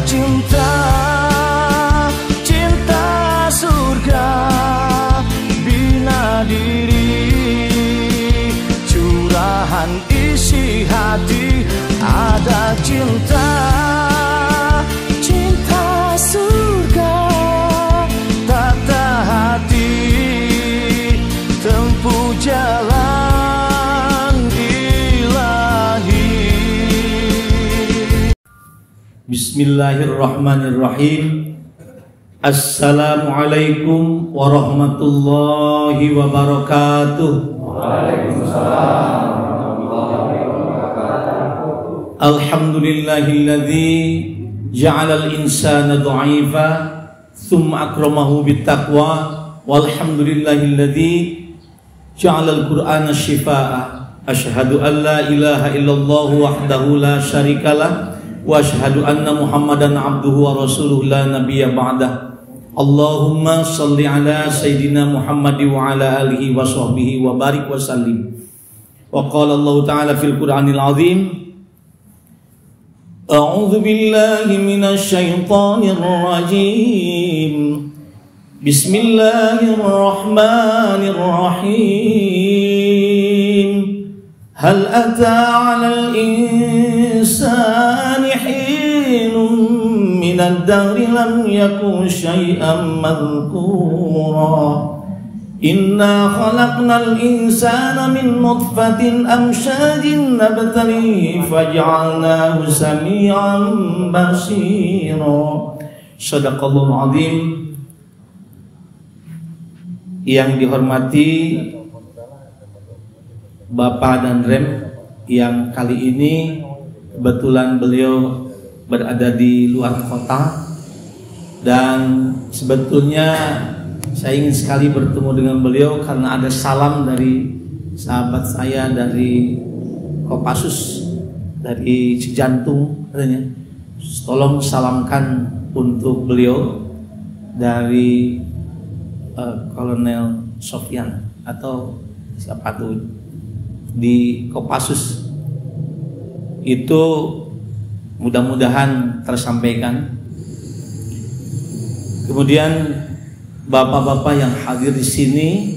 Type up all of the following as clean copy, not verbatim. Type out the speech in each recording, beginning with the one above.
cinta, cinta surga bina diri, curahan isi hati. Ada cinta, cinta surga, tata hati, tempuh jalan ilahi. Bismillahirrahmanirrahim. Assalamualaikum warahmatullahi wabarakatuh. Waalaikumsalam. Alhamdulillahilladzi ja'alal insana dha'ifa thumma akramahu bittaqwa. Walhamdulillahilladzi ja'alal qur'ana shifaa'a. Asyhadu an la ilaha illallah wahdahu la syarikalah wa asyhadu anna Muhammadan abduhu wa rasuluhu la nabiyya ba'dah. Allahumma salli ala sayyidina Muhammad wa ala alihi wa sahbihi wa barik wa sallim. Wa qala Allah ta'ala fil Qur'anil azim, A'udzu billahi minasy syaithanir rajim. Bismillahirrahmanirrahim. Hal ata 'alal insani hinun minad dahri lam yakun syai'an madhkura. Inna khalaqnal insana min nutfatin amsyajin nabtalihi faj'alnahu sami'an basira. Shadaqallahul azim. Yang dihormati Bapak dan Rem, yang kali ini kebetulan beliau berada di luar kota, dan sebetulnya saya ingin sekali bertemu dengan beliau karena ada salam dari sahabat saya dari Kopassus, dari Cijantung katanya. Tolong salamkan untuk beliau dari Kolonel Sofyan atau siapa tuh di Kopassus. Itu mudah-mudahan tersampaikan. Kemudian bapak-bapak yang hadir di sini,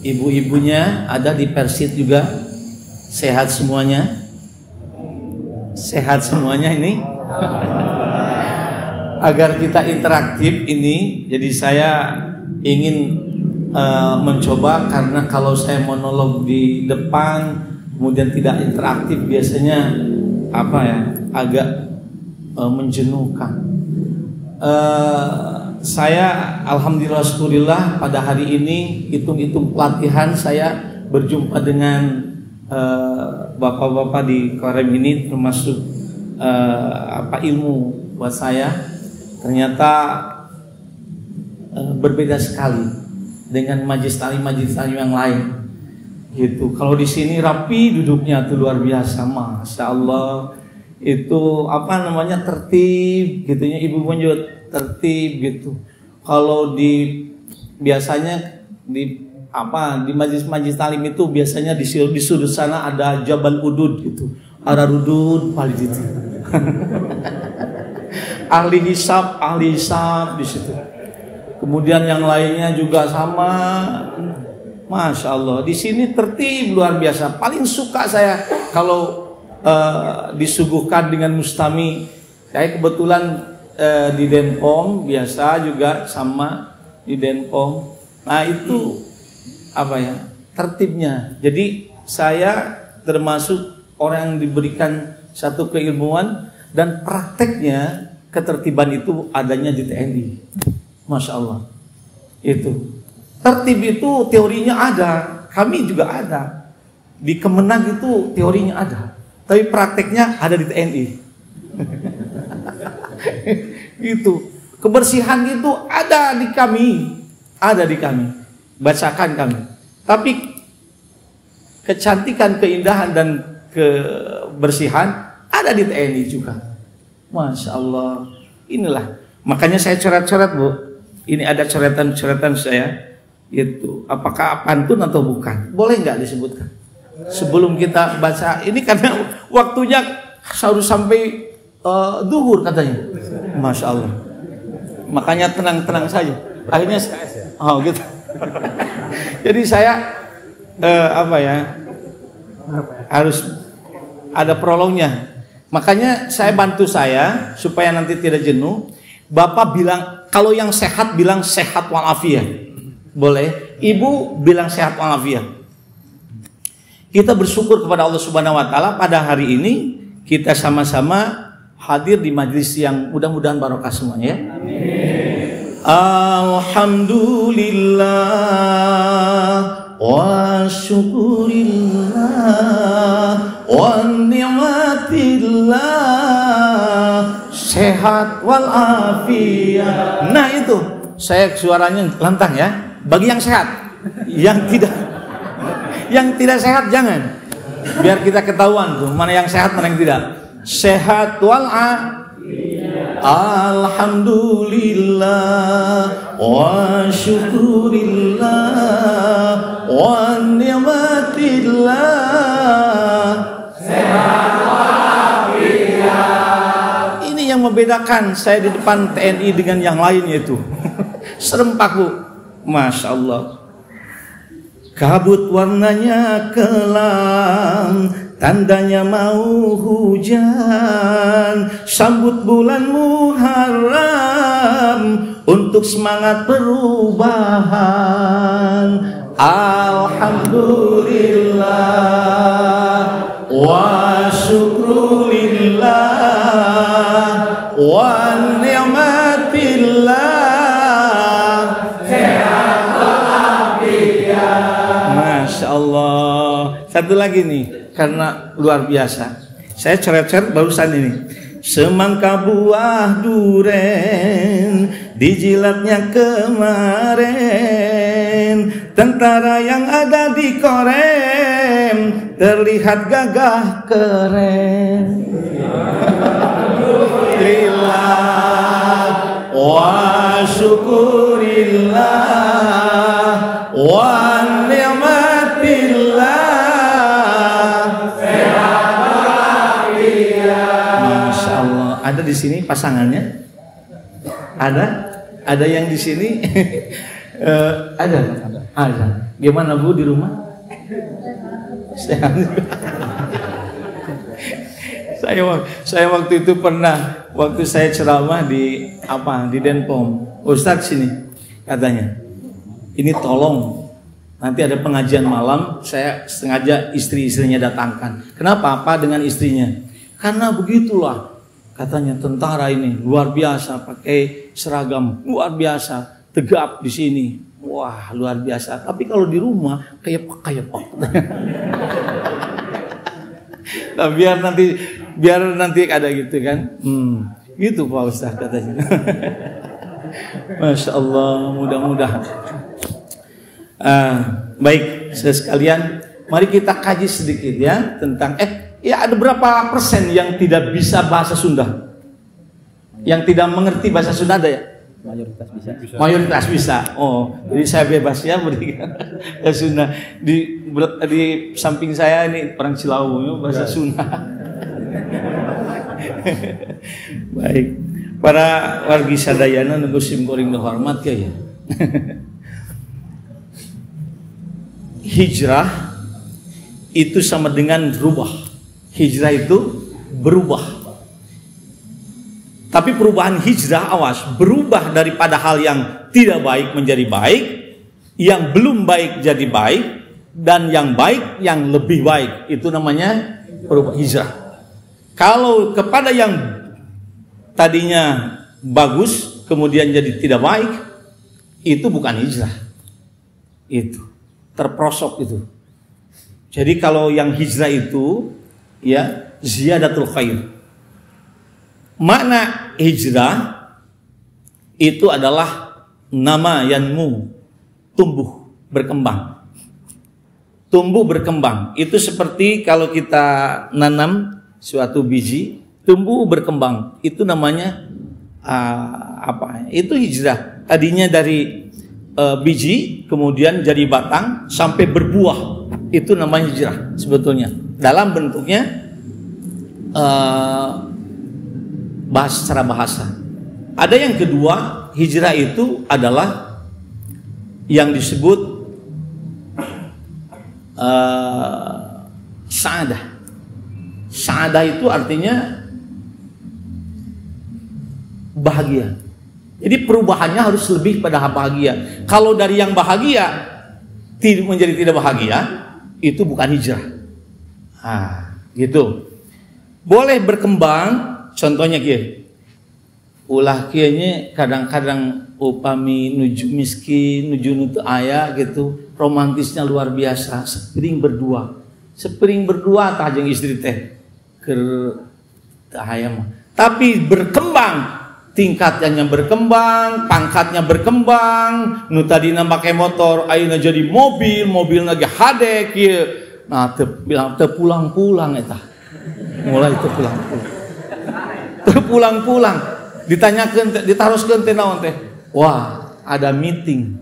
ibu-ibunya ada di Persit juga, sehat semuanya, sehat semuanya ini. Agar kita interaktif ini, jadi saya ingin mencoba, karena kalau saya monolog di depan kemudian tidak interaktif biasanya apa ya, agak menjenuhkan. Saya alhamdulillah syukurillah pada hari ini hitung-hitung pelatihan saya berjumpa dengan bapak-bapak di Korem ini, termasuk ilmu buat saya ternyata berbeda sekali dengan majelis talim yang lain gitu. Kalau di sini rapi duduknya tuh luar biasa, masya Allah, itu tertib gitunya, ibu juga tertib gitu. Kalau biasanya di majelis talim itu biasanya di sudut sana ada Jabal Udud gitu, ada Rudud paling gitu. ahli hisab di situ. Kemudian yang lainnya juga sama, masya Allah. Di sini tertib luar biasa. Paling suka saya kalau disuguhkan dengan mustami. Saya kebetulan di Denpom biasa juga sama di Denpom. Nah itu tertibnya. Jadi saya termasuk orang yang diberikan satu keilmuan, dan prakteknya ketertiban itu adanya di TNI. Masya Allah. Itu tertib itu teorinya ada, kami juga ada. Di Kemenag itu teorinya ada, tapi prakteknya ada di TNI. Gitu. Kebersihan itu ada di kami, bacakan kami. Tapi kecantikan, keindahan dan kebersihan ada di TNI juga. Masya Allah. Inilah, makanya saya coret-coret, Bu. Ini ada coretan-coretan saya. Itu apakah pantun atau bukan? Boleh nggak disebutkan? Sebelum kita baca ini, karena waktunya harus sampai duhur katanya. Masya Allah. Makanya tenang-tenang saja. Akhirnya, oh gitu. Jadi saya harus ada prolognya. Makanya saya bantu saya supaya nanti tidak jenuh. Bapak bilang kalau yang sehat bilang sehat walafiat. Boleh. Ibu bilang sehat walafiat. Kita bersyukur kepada Allah Subhanahu wa taala pada hari ini kita sama-sama hadir di majelis yang mudah-mudahan barokah semuanya ya. Amin. Alhamdulillah wa syukurillah wa ni'matillah sehat wal afiyah. Nah itu saya suaranya lantang ya. Bagi yang sehat, yang tidak sehat jangan. Biar kita ketahuan tuh mana yang sehat mana yang tidak. Sehat wal alhamdulillah wa syukurillah wa ni'matillah sehat walafiat. Ini yang membedakan saya di depan TNI dengan yang lain yaitu serempak Bu. Masya Allah. Kabut warnanya kelam, tandanya mau hujan. Sambut bulan Muharram untuk semangat perubahan. Alhamdulillah wa syukurillah wa ni'matillah. Masya Allah. Satu lagi nih, karena luar biasa. Saya ceret-ceret barusan ini. Semangka buah duren dijilatnya kemarin. Tentara yang ada di Korem terlihat gagah keren. Alhamdulillah wa syukurillah wa ni'matillah sehat walafiat. Masya Allah. Ada di sini pasangannya? Ada yang di sini? Ada. Gimana Bu di rumah? Sehat. Saya waktu itu pernah waktu saya ceramah di Denpom. Ustadz sini katanya. Ini tolong nanti ada pengajian malam, saya sengaja istri-istrinya datangkan. Kenapa? Apa dengan istrinya? Karena begitulah katanya tentara ini luar biasa, pakai seragam luar biasa, tegap di sini. Wah, luar biasa. Tapi kalau di rumah kayak pak. Nah, biar nanti ada gitu kan. Gitu Pak Ustaz katanya. Masya Allah, mudah-mudahan. Baik, sekalian, mari kita kaji sedikit ya tentang ada berapa persen yang tidak bisa bahasa Sunda? Yang tidak mengerti bahasa Sunda ada ya? Mayoritas bisa. Oh, jadi saya bebas ya berikan bahasa Sunda. Di samping saya ini orang Cilawu bahasa Sunda. Baik, para wargi sadayana nunggu simkoring hormat ya. Hijrah itu sama dengan berubah. Hijrah itu berubah. Tapi perubahan hijrah, awas, berubah daripada hal yang tidak baik menjadi baik, yang belum baik jadi baik, dan yang baik yang lebih baik. Itu namanya perubahan hijrah. Kalau kepada yang tadinya bagus kemudian jadi tidak baik, itu bukan hijrah. Itu terprosok itu. Jadi kalau yang hijrah itu ya ziyadatul khair. Makna hijrah itu adalah nama yanmu, tumbuh, berkembang. Tumbuh berkembang itu seperti kalau kita nanam suatu biji, tumbuh berkembang. Itu namanya Itu hijrah. Tadinya dari biji kemudian jadi batang sampai berbuah. Itu namanya hijrah sebetulnya. Dalam bentuknya secara bahasa. Ada yang kedua, hijrah itu adalah yang disebut sa'adah. Sa'adah itu artinya bahagia. Jadi perubahannya harus lebih pada bahagia. Kalau dari yang bahagia menjadi tidak bahagia, itu bukan hijrah. Gitu. Boleh berkembang, contohnya kieu. Ulah kieunya kadang-kadang upami nuju miskin, nuju nutu aya gitu, romantisnya luar biasa, sepering berdua tah jeung istri teh keur aya mah. Tapi berkembang, tingkatnya berkembang, pangkatnya berkembang, nu tadina make motor ayeuna jadi mobil lagi hade kieu. Nah, teu pulang-pulang eta. Mulai teu pulang-pulang. Ditanyakeun, ditaroskeun teh naon teh? Wah, ada meeting.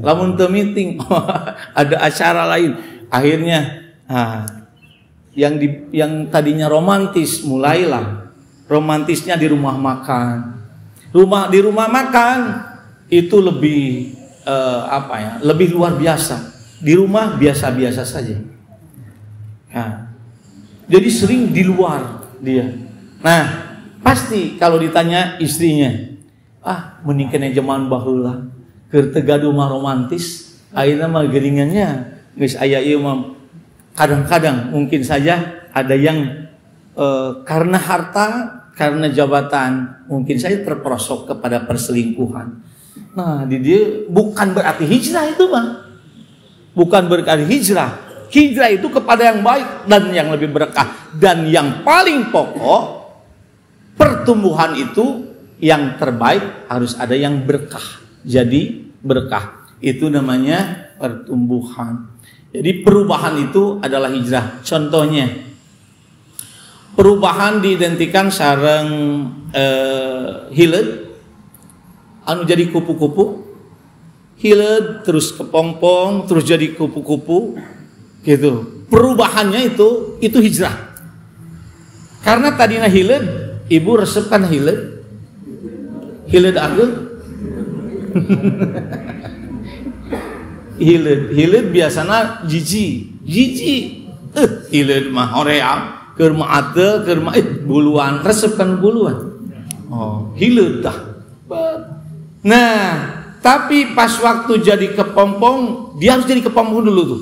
Lamun teu meeting, ada acara lain. Akhirnya yang tadinya romantis mulailah. Romantisnya di rumah makan. Di rumah makan itu lebih lebih luar biasa. Di rumah biasa-biasa saja. Jadi sering di luar dia. Nah, pasti kalau ditanya istrinya, mending kena zaman baheula, keur teu gaduh mah romantis, ayeuna mah geuningannya geus aya ieu mah. Kadang-kadang mungkin saja ada yang karena harta, karena jabatan, mungkin saja terperosok kepada perselingkuhan. Nah, di dia bukan berarti hijrah itu mah. Bukan berarti hijrah. Hijrah itu kepada yang baik dan yang lebih berkah. Dan yang paling pokok, pertumbuhan itu yang terbaik harus ada yang berkah. Jadi berkah. Itu namanya pertumbuhan. Jadi perubahan itu adalah hijrah. Contohnya, perubahan diidentikan sareng hileud anu jadi kupu-kupu, hileud terus kepompong terus jadi kupu-kupu gitu. Perubahannya itu hijrah. Karena tadinya hileud, ibu resepkan hileud ageul. Hileud biasana jiji. Hileud mah hoream, keur mah ateu, keur mah buluan, resepkan buluan. Hileud dah. Nah, tapi pas waktu jadi kepompong, dia harus jadi kepompong dulu tuh.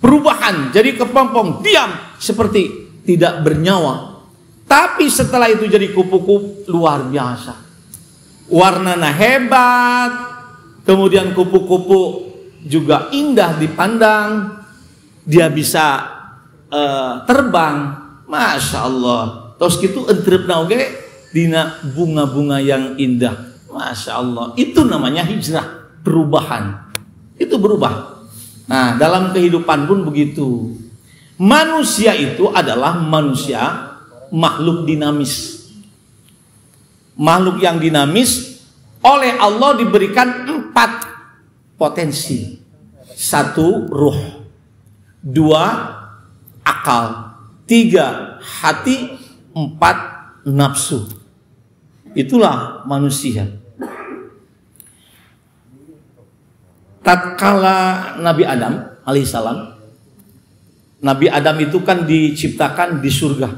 Perubahan, jadi kepompong, diam seperti tidak bernyawa. Tapi setelah itu jadi kupu-kupu, luar biasa. Warnanya hebat, kemudian kupu-kupu juga indah dipandang, dia bisa terbang, masya Allah. Terus gitu entrepna oge dina bunga-bunga yang indah, masya Allah. Itu namanya hijrah, perubahan. Itu berubah. Nah, dalam kehidupan pun begitu. Manusia itu adalah manusia makhluk dinamis. Makhluk yang dinamis oleh Allah diberikan 4 potensi. 1 ruh, 2 akal, 3 hati, 4 nafsu. Itulah manusia. Tatkala Nabi Adam alaihissalam, Nabi Adam itu kan diciptakan di surga.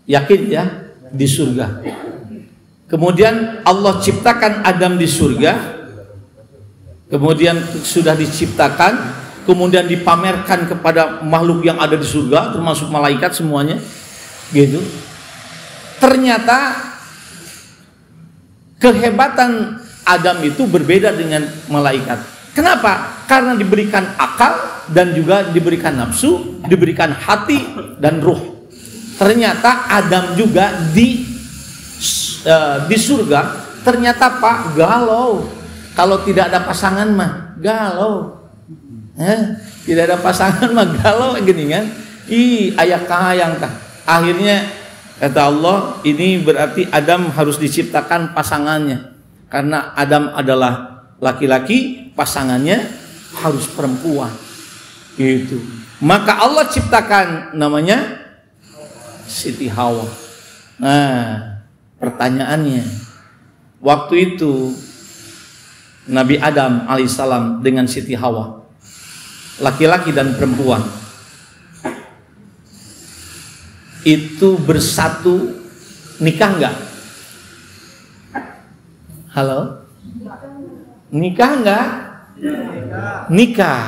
Yakin ya? Di surga. Kemudian Allah ciptakan Adam di surga. Kemudian sudah diciptakan, kemudian dipamerkan kepada makhluk yang ada di surga, termasuk malaikat semuanya. Gitu. Ternyata kehebatan Adam itu berbeda dengan malaikat. Kenapa? Karena diberikan akal dan juga diberikan nafsu, diberikan hati dan ruh. Ternyata Adam juga di surga ternyata Pak galau. Kalau tidak ada pasangan mah galau. Tidak ada pasangan mah galau gini kan. Aya kahayang tah. Akhirnya kata Allah, ini berarti Adam harus diciptakan pasangannya. Karena Adam adalah laki-laki, pasangannya harus perempuan. Gitu. Maka Allah ciptakan namanya Siti Hawa. Nah, pertanyaannya, waktu itu Nabi Adam alaihissalam dengan Siti Hawa, laki-laki dan perempuan, itu bersatu nikah enggak? Halo? Nikah enggak? Nikah.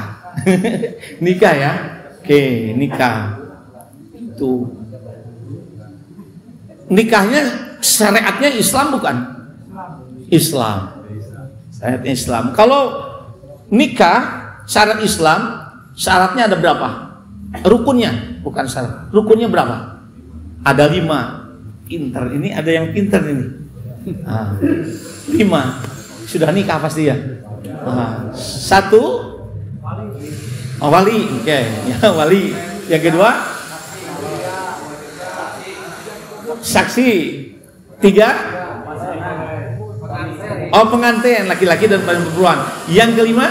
Nikah ya? Oke, nikah. Itu nikahnya syariatnya Islam bukan? Islam. Syariatnya Islam. Kalau nikah syarat Islam, syaratnya ada berapa? Rukunnya, bukan syarat. Rukunnya berapa? Ada 5. Pinter. Ini ada yang pinter ini. 5. Sudah nikah pasti ya. 1 wali. Oke, ya wali. Yang kedua saksi. 3 pengantin, laki-laki dan perempuan. Yang kelima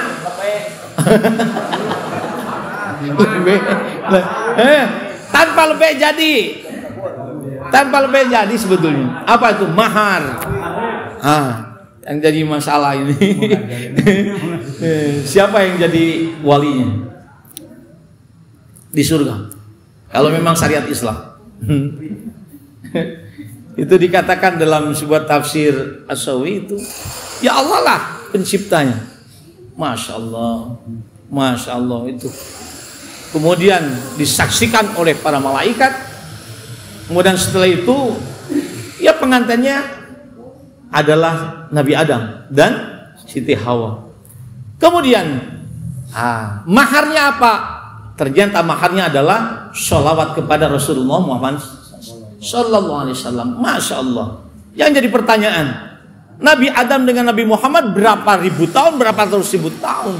tanpa lebih jadi. Tanpa lebih jadi sebetulnya. Apa itu? Mahar. Yang jadi masalah ini. Siapa yang jadi walinya di surga? Kalau memang syariat Islam. Itu dikatakan dalam sebuah tafsir As-Sawi itu, ya Allah lah penciptanya. Masya Allah, Masya Allah itu. Kemudian disaksikan oleh para malaikat. Kemudian setelah itu, ya pengantinnya adalah Nabi Adam dan Siti Hawa. Kemudian, maharnya apa? Ternyata maharnya adalah sholawat kepada Rasulullah Muhammad Sallallahu Alaihi Wasallam. Masya Allah. Yang jadi pertanyaan, Nabi Adam dengan Nabi Muhammad berapa ribu tahun, berapa ratus ribu tahun?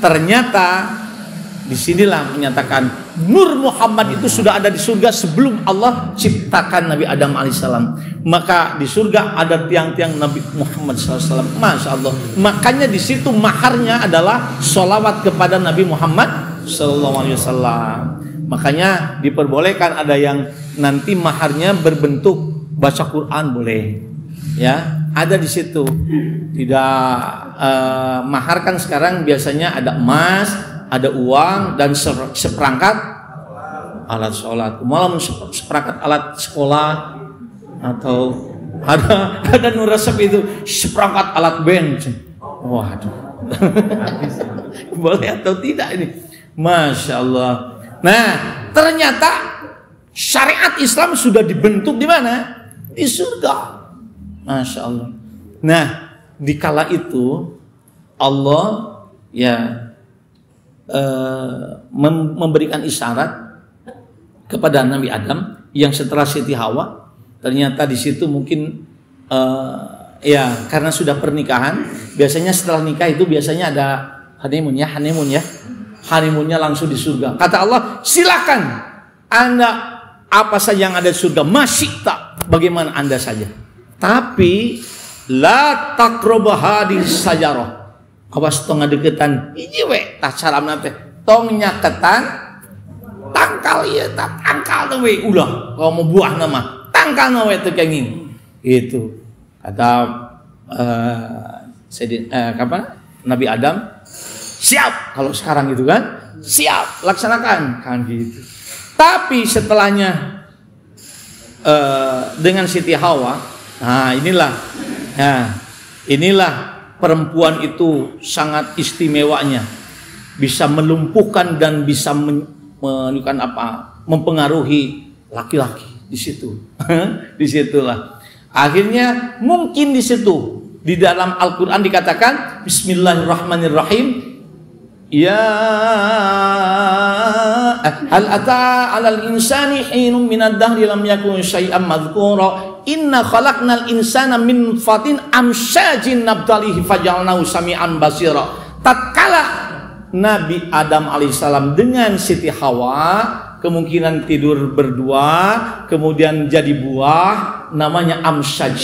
Ternyata disinilah menyatakan Nur Muhammad itu sudah ada di surga sebelum Allah ciptakan Nabi Adam alaihissalam. Maka di surga ada tiang-tiang Nabi Muhammad SAW. Masya Allah. Makanya di situ maharnya adalah sholawat kepada Nabi Muhammad SAW. Makanya diperbolehkan ada yang nanti maharnya berbentuk baca Quran boleh, ya ada di situ. Tidak mahar kan sekarang biasanya ada emas, ada uang dan seperangkat alat sholat, malam seperangkat alat sekolah atau ada nurasep itu seperangkat alat band. Waduh, boleh atau tidak ini? Masya Allah. Nah, ternyata syariat Islam sudah dibentuk di mana? Di surga. Masya Allah. Nah, di kala itu Allah ya memberikan isyarat kepada Nabi Adam yang setelah Siti Hawa. Ternyata di situ mungkin ya karena sudah pernikahan, biasanya setelah nikah itu biasanya ada honeymoon ya. Honeymoonnya langsung di surga. Kata Allah, silakan Anda apa saja yang ada di surga, masih tak bagaimana Anda saja. Tapi la taqrabu hadis sajarah. Awas tong ngadeukeutan hiji we tah caramna teh. Tong nyaketan tangkal ieu tah tangkal we ulah. Kalau mau buahna mah tangkalna we teu kenging. Itu kata kapan? Nabi Adam siap kalau sekarang gitu kan, siap laksanakan kan gitu. Tapi setelahnya dengan Siti Hawa, nah inilah perempuan itu sangat istimewanya, bisa melumpuhkan dan bisa menunjukkan mempengaruhi laki-laki di situ. Disitulah akhirnya mungkin di situ di dalam Al-Quran dikatakan Bismillahirrahmanirrahim. Ya hal ata 'alal insani hinum minad dahri lam yakun syai'an madhkura inna khalaqnal insana min fatin amsyajin nabtalihi faj'alnahu sami'an basira. Tatkala Nabi Adam alaihissalam dengan Siti Hawa kemungkinan tidur berdua, kemudian jadi buah namanya amsyaj.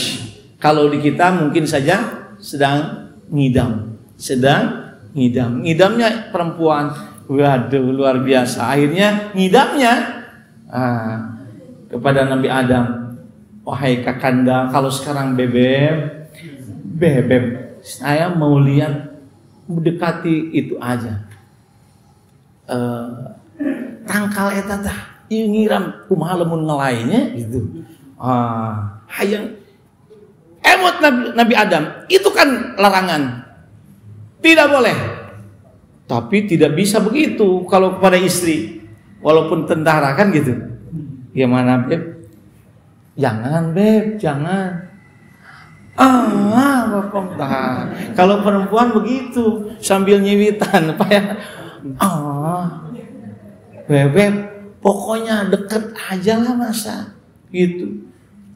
Kalau di kita mungkin saja sedang ngidam. Ngidamnya perempuan. Waduh, luar biasa. Akhirnya ngidamnya kepada Nabi Adam. wahai kakanda, kalau sekarang bebek, saya mau lihat mendekati itu aja. Tangkal eta tah ieu ngiram kumaha lamun ngelainya gitu. Hayang emot Nabi Adam itu kan larangan. Tidak boleh. Tapi tidak bisa begitu kalau kepada istri. Walaupun tentara kan gitu. Gimana Beb? Jangan Beb, jangan. Bapong tah. Kalau perempuan begitu sambil nyiwitan apa ya? Beb, pokoknya deket aja lah masa gitu.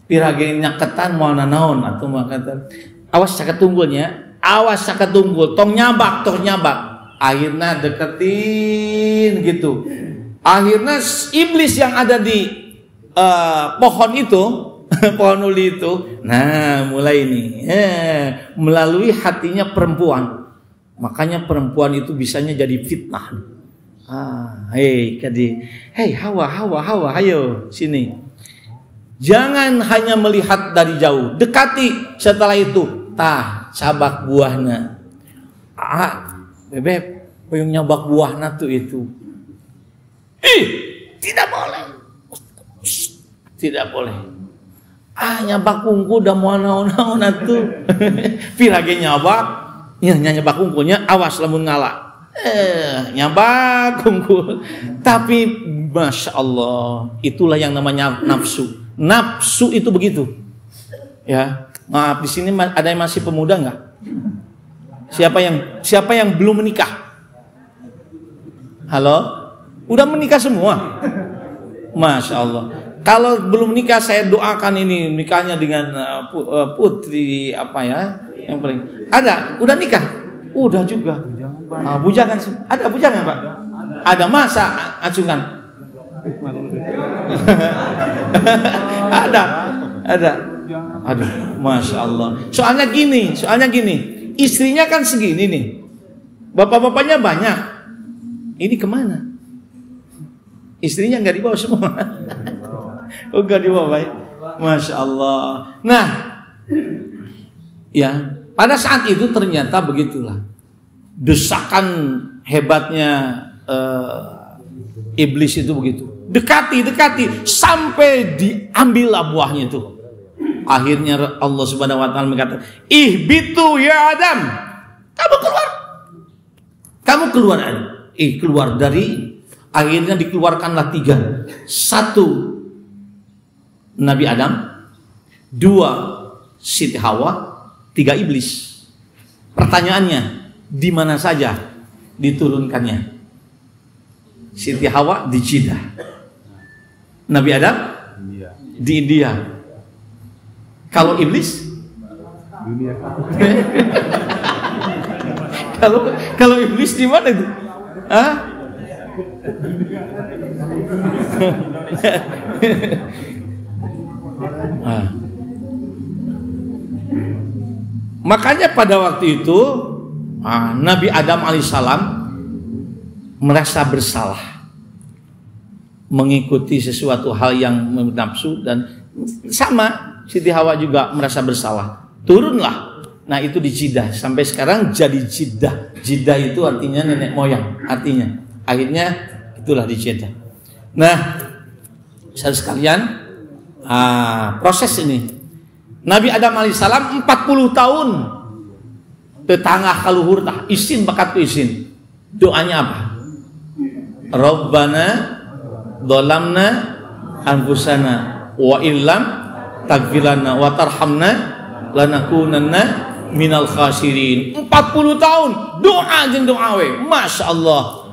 Pirage nyaketan mau nanaon atau mau kata awas caket tunggulnya, awas caket tunggul, tong nyabak. Akhirnya deketin gitu. Akhirnya iblis yang ada di pohon itu, pohon uli itu, nah mulai ini melalui hatinya perempuan. Makanya perempuan itu bisanya jadi fitnah. Hei Hawa, ayo sini. Jangan hanya melihat dari jauh, dekati. Setelah itu, cabak buahna. Bebek, yang nyabak buahna tuh itu. Tidak boleh. Tidak boleh. Nyabak kungku udah mau naon tuh. Pirage nyabak, nyabak kungkunya awas lamun ngalah. Nyabak kungku. Tapi Masya Allah, itulah yang namanya nafsu. Nafsu itu begitu. Ya, maaf di sini ada yang masih pemuda nggak? Siapa yang belum menikah? Halo? Udah menikah semua? Masya Allah. Kalau belum menikah saya doakan ini nikahnya dengan putri apa ya? Yang paling ada. Udah nikah? Udah juga. Bujangan sih. Ada bujangan Pak? Ada masa acungan. Ada. Aduh, Masya Allah. Soalnya gini, istrinya kan segini nih, bapak-bapaknya banyak. Ini kemana? Istrinya nggak dibawa semua. Nggak dibawa, baik. Masya Allah. Nah, ya pada saat itu ternyata begitulah desakan hebatnya iblis itu begitu. Dekati sampai diambillah buahnya itu. Akhirnya Allah Subhanahu wa taala berkata, "Ihbitu ya Adam. Kamu keluar Adam." Keluar dari, akhirnya dikeluarkanlah 3. 1 Nabi Adam, 2 Siti Hawa, 3 iblis. Pertanyaannya, di mana saja diturunkannya? Siti Hawa di Jeddah. Nabi Adam di India. Kalau iblis dunia. Kalau iblis di mana itu? Makanya pada waktu itu Nabi Adam alaihissalam merasa bersalah mengikuti sesuatu hal yang nafsu, dan sama Siti Hawa juga merasa bersalah. Turunlah. Nah itu di Jeddah. Sampai sekarang jadi Jeddah. Jeddah itu artinya nenek moyang. Artinya. Akhirnya itulah di Jeddah. Nah, saudara sekalian, proses ini. Nabi Adam alaihissalam 40 tahun tetangga kaluhur tah isin bakat isin. Doanya apa? Rabbana dolamna anfusana wa illam tagfirlana wa tarhamna lanakunanna minal khasirin. 40 tahun doa jeung doa we. Masya Allah.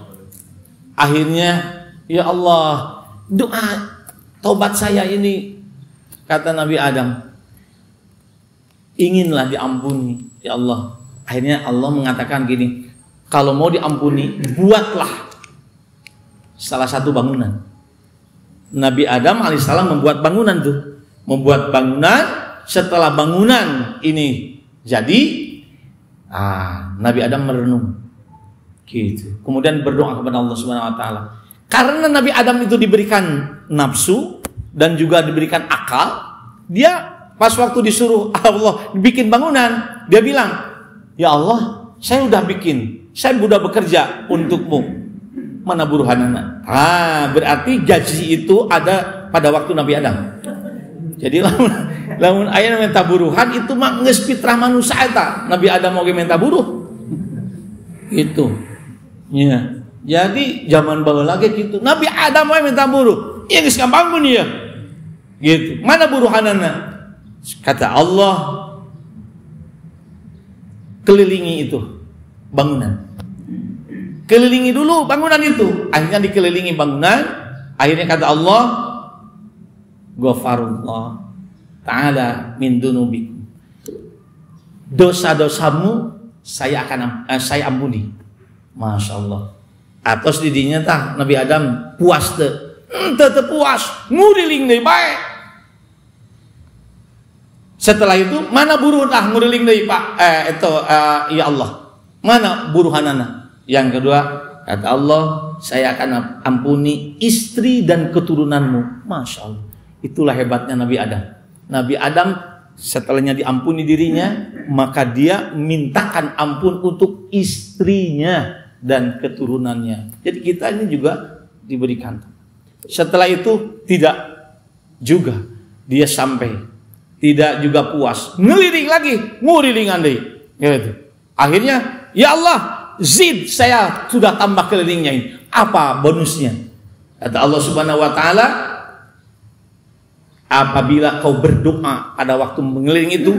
Akhirnya ya Allah, doa tobat saya ini, kata Nabi Adam, inginlah diampuni ya Allah. Akhirnya Allah mengatakan gini, kalau mau diampuni buatlah salah satu bangunan. Nabi Adam alaihissalam membuat bangunan tuh, membuat bangunan. Setelah bangunan ini jadi, Nabi Adam merenung, gitu. Kemudian berdoa kepada Allah Subhanahu Wa Taala. Karena Nabi Adam itu diberikan nafsu dan juga diberikan akal, Dia pas waktu disuruh Allah bikin bangunan, dia bilang, ya Allah, saya udah bikin, saya udah bekerja untukmu. Mana buruhanana? Berarti gaji itu ada pada waktu Nabi Adam. Jadi lamun aya minta buruhan itu mah geus fitrah manusia eta. Nabi Adam mau minta buruh. Itu. Ya. Jadi zaman baheula lagi gitu. Nabi Adam mau minta buruh. Ya geus gampang ya. Gitu. Mana buruhanana? Kata Allah, kelilingi itu bangunan. Kelilingi dulu bangunan itu. Akhirnya dikelilingi bangunan. Akhirnya kata Allah, Ghafarullah ta'ala min dunubikum. Dosa-dosamu saya ampuni. Masya Allah. Atos didinya tah Nabi Adam puas teu. Teu puas. Nguriling deui bae. Setelah itu mana buruh tah nguriling deui Pak? Ya Allah. Mana buruhanana? Yang kedua, kata Allah, saya akan ampuni istri dan keturunanmu. Masya Allah. Itulah hebatnya Nabi Adam. Nabi Adam setelahnya diampuni dirinya, maka dia mintakan ampun untuk istrinya dan keturunannya. Jadi kita ini juga diberikan. Setelah itu tidak juga dia sampai, tidak juga puas, ngeliling lagi, ngurilingan deh. Gitu. Akhirnya, ya Allah, zid, saya sudah tambah kelilingnya ini. Apa bonusnya? Kata Allah Subhanahu wa taala, apabila kau berdoa pada waktu mengeliling itu,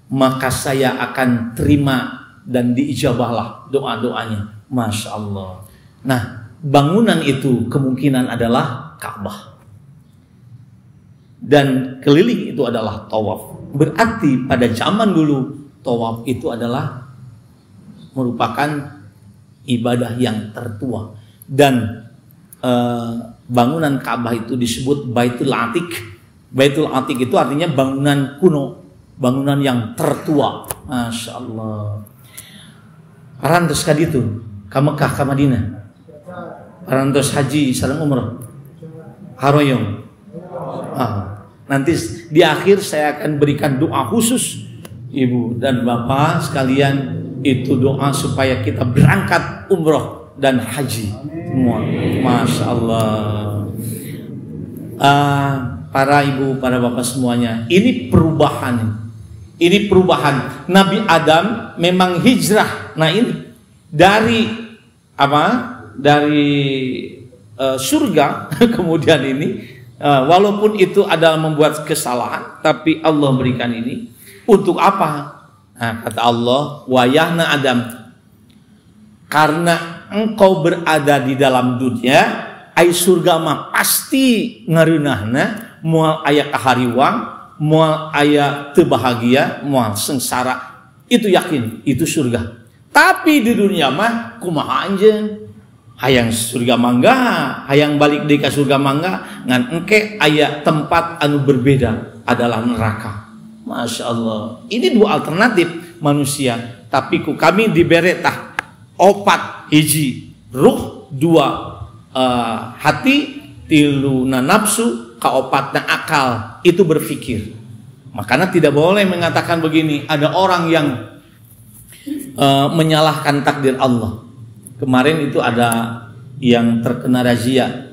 maka saya akan terima dan diijabahlah doa-doanya. Masya Allah. Nah, bangunan itu kemungkinan adalah Ka'bah. Dan keliling itu adalah tawaf. Berarti pada zaman dulu tawaf itu adalah merupakan ibadah yang tertua. Dan bangunan Ka'bah itu disebut Baitul Atiq. Baitul Atiq itu artinya bangunan kuno, bangunan yang tertua. Masya Allah. Parantos kaditu ka Mekah ka Madinah. Parantos haji sareng umrah. Haroyong. Nanti di akhir saya akan berikan doa khusus Ibu dan Bapak sekalian, itu doa supaya kita berangkat umroh dan haji semua. Masya Allah. Para ibu, para bapak semuanya, ini perubahan. Ini perubahan. Nabi Adam memang hijrah. Nah ini dari apa? Dari surga kemudian ini walaupun itu adalah membuat kesalahan, tapi Allah berikan ini untuk apa? Nah, kata Allah, wayahna Adam, karena engkau berada di dalam dunia, ai surga mah pasti ngareunahna, moal aya kahariwang, moal aya teu bahagia, moal sengsara. Itu yakin, itu surga. Tapi di dunia mah kumaha anjeun? Hayang surga mangga, hayang balik deui ka surga mangga, ngan engke aya tempat anu berbeda adalah neraka. Masya Allah. Ini dua alternatif manusia. Tapi ku kami dibere tah opat hiji ruh, dua hati, tiluna nafsu, kaopatna akal. Itu berpikir. Makanya tidak boleh mengatakan begini. Ada orang yang menyalahkan takdir Allah. Kemarin itu ada yang terkena razia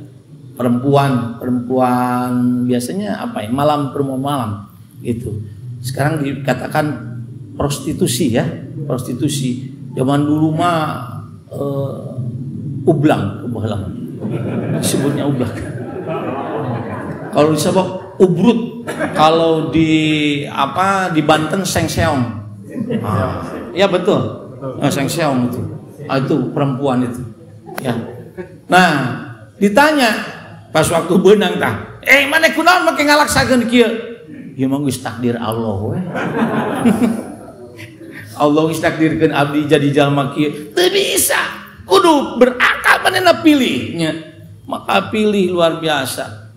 perempuan biasanya apa ya, perempuan malam itu. Sekarang dikatakan prostitusi ya, prostitusi. Zaman dulu mah ublang, disebutnya ublang. Kalau disebut ubrut, kalau di Banten sengseong. Ya betul, sengseong itu. Itu perempuan itu. Ya. Nah, ditanya pas waktu beunang tah, mana kunaon make ngalaksakeun kieu? Ya mah geus takdir Allah we. Allah geus takdirkeun abdi jadi jalma kieu. Teu bisa. Kudu berakal manehna pilihnya. Maka pilih luar biasa.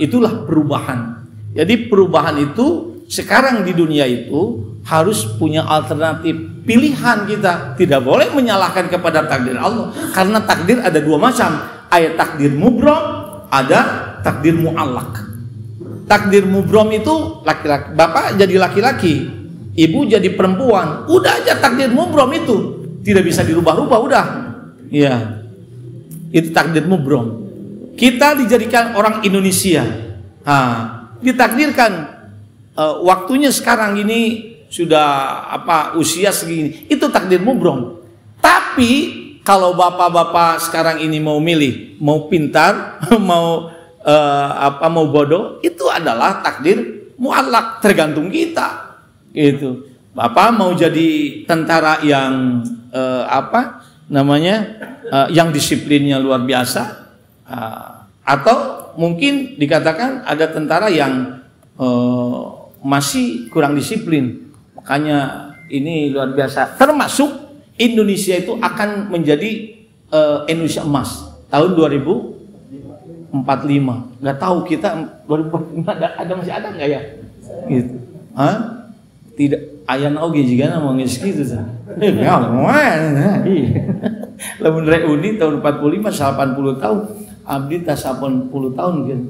Itulah perubahan. Jadi perubahan itu sekarang di dunia itu harus punya alternatif pilihan kita. Tidak boleh menyalahkan kepada takdir Allah. Karena takdir ada dua macam. Ada takdir mubram, ada takdir mu'allaq. takdir mubrom itu laki-laki, bapak jadi laki-laki, ibu jadi perempuan, udah aja takdir mubrom itu tidak bisa dirubah-rubah, udah. Iya, itu takdir mubrom. Kita dijadikan orang Indonesia, ditakdirkan waktunya sekarang ini sudah usia segini, itu takdir mubrom. Tapi kalau bapak-bapak sekarang ini mau milih, mau pintar, mau bodoh, itu adalah takdir muallak, tergantung kita. Gitu. Bapak mau jadi tentara yang yang disiplinnya luar biasa, atau mungkin dikatakan ada tentara yang masih kurang disiplin. Makanya ini luar biasa. Termasuk Indonesia itu akan menjadi Indonesia emas tahun 2045. Nggak tahu kita 2045 masih ada nggak ya? Gitu. Tidak. Ayah oge juga mau gitu sah. Lamun reuni tahun 45 80 tahun, abdi tas 80 tahun kan.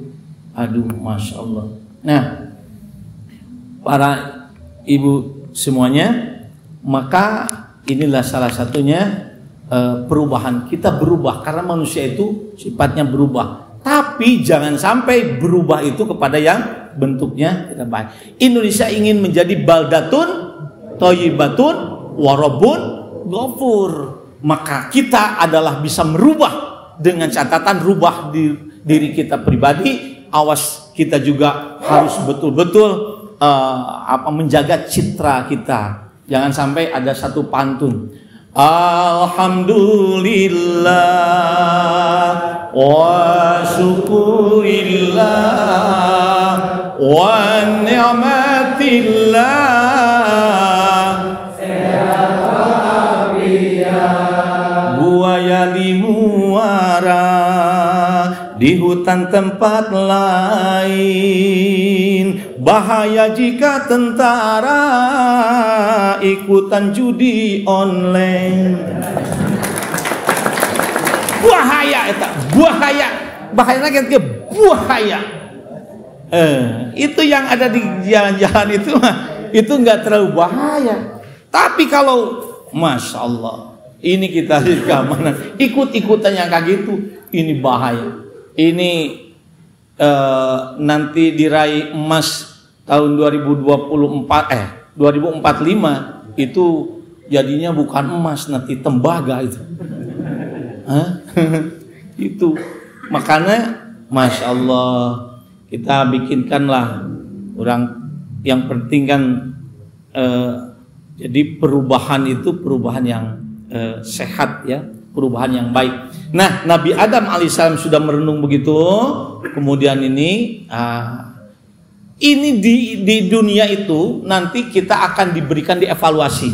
Aduh, masya Allah. Nah, para ibu semuanya, maka inilah salah satunya perubahan. Kita berubah karena manusia itu sifatnya berubah. Tapi jangan sampai berubah itu kepada yang bentuknya tidak baik. Indonesia ingin menjadi baldatun thayyibatun warabun ghafur. Maka kita adalah bisa merubah dengan catatan rubah diri kita pribadi. Awas, kita juga harus betul-betul menjaga citra kita. Jangan sampai ada satu pantun. Alhamdulillah wa syukurillah wa ni'matillah buaya di muara di hutan tempat lain, bahaya jika tentara ikutan judi online. Bahaya eta, bahaya lagi ke bahaya. Itu yang ada di jalan-jalan itu nggak terlalu bahaya. Tapi kalau masya Allah, ini kita di keamanan, ikut-ikutan yang kayak gitu, ini bahaya. Ini nanti diraih emas tahun 2045 itu jadinya bukan emas, nanti tembaga itu. Itu makanya masya Allah kita bikinkanlah orang yang penting kan jadi perubahan itu perubahan yang sehat ya, perubahan yang baik. Nah, Nabi Adam alaihissalam sudah merenung begitu. Kemudian ini di dunia itu nanti kita akan diberikan dievaluasi.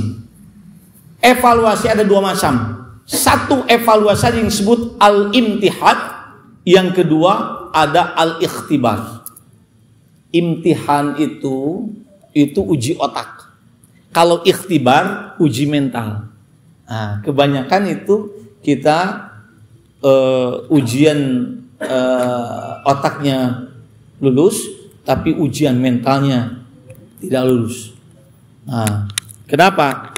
Evaluasi ada dua macam. Satu evaluasi yang disebut al-imtihan, yang kedua ada al-ikhtibar. Imtihan itu uji otak. Kalau ikhtibar uji mental. Nah, kebanyakan itu kita ujian otaknya lulus, tapi ujian mentalnya tidak lulus. Nah, kenapa?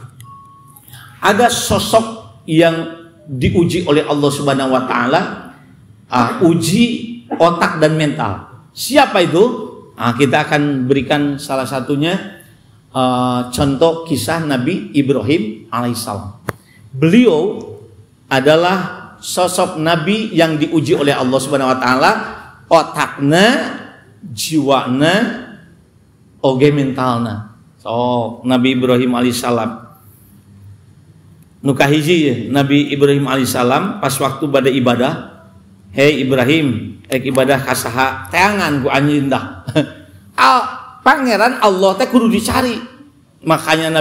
Ada sosok yang diuji oleh Allah Subhanahu wa taala, uji otak dan mental. Siapa itu? Kita akan berikan salah satunya contoh kisah Nabi Ibrahim alaihissalam. Beliau adalah sosok Nabi yang diuji oleh Allah Subhanahu wa taala, otakna, jiwana, oge mentalna. So, Nabi Ibrahim alaihissalam. Nukahiji Nabi Ibrahim alaihissalam pas waktu pada ibadah, hei Ibrahim, ibadah kasaha teangan ku anjeun dah. Pangeran Allah teh kudu dicari. Makanya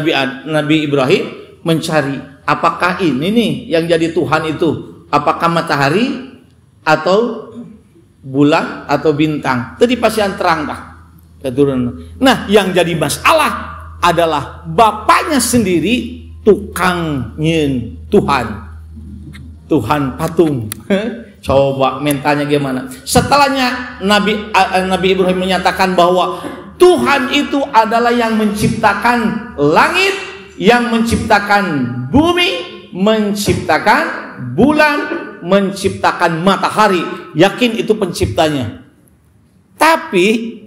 Nabi Ibrahim mencari, apakah ini nih yang jadi Tuhan itu? Apakah matahari atau bulan atau bintang? Tadi pasian terang dah. Nah, yang jadi masalah adalah bapaknya sendiri tukang nyin Tuhan patung. Coba mentalnya gimana? Setelahnya Nabi Ibrahim menyatakan bahwa Tuhan itu adalah yang menciptakan langit, yang menciptakan bumi, menciptakan bulan, menciptakan matahari. Yakin itu penciptanya. Tapi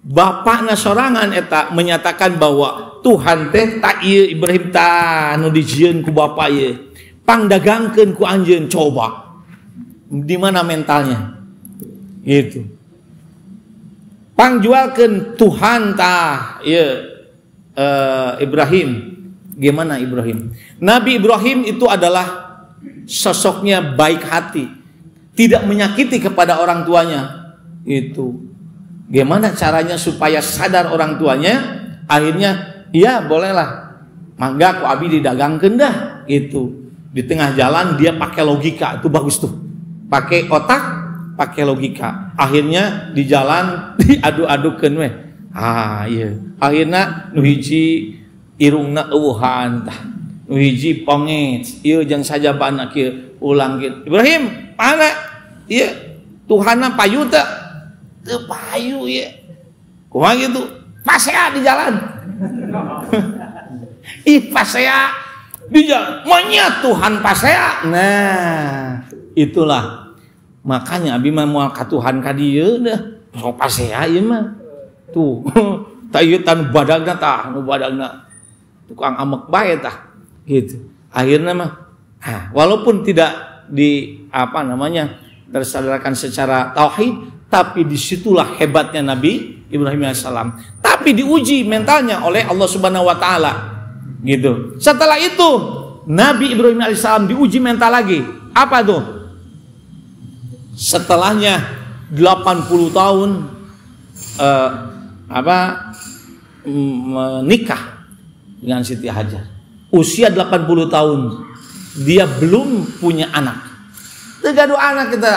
bapakna sorangan eta menyatakan bahwa Tuhan teh tak ieu Ibrahim ta nu dijieun ku bapa ieu. Pangdagangkeun ku anjeun. Coba. Di mana mentalnya? Gitu. Pangjualkeun Tuhan ta ieu Ibrahim. Gimana Ibrahim? Nabi Ibrahim itu adalah sosoknya baik hati, tidak menyakiti kepada orang tuanya. Itu gimana caranya supaya sadar orang tuanya? Akhirnya ya bolehlah, mangga ku abi didagangkeun dah. Itu di tengah jalan dia pakai logika, itu bagus tuh, pakai otak, pakai logika. Akhirnya di jalan diadu-adukeun weh. Iya. Akhirnya nu hiji irungna eueuhan tah, nu hiji ponget. Ieu jeung saja bana kieu ulang kieu. Ibrahim, mana? Ieu Tuhanna payu teu? Teu payu ieu. Kumaha gitu? Pasea di jalan. Ih pasea di jalan. Monyet Tuhan pasea. Nah, itulah. Makanya abi mah moal ka Tuhan ka dieu dah. Sok pasea ieu mah. Tuh. Ta ieu tan badagna tah, nu badagna tukang amek bae tah. Gitu. Akhirnya mah walaupun tidak tersadarkan secara tauhid, tapi disitulah hebatnya Nabi Ibrahim alaihissalam. Tapi diuji mentalnya oleh Allah Subhanahu Wa Taala, gitu. Setelah itu Nabi Ibrahim alaihissalam diuji mental lagi. Apa tuh? Setelahnya 80 tahun menikah dengan Siti Hajar. Usia 80 tahun dia belum punya anak. Tegadu anak kita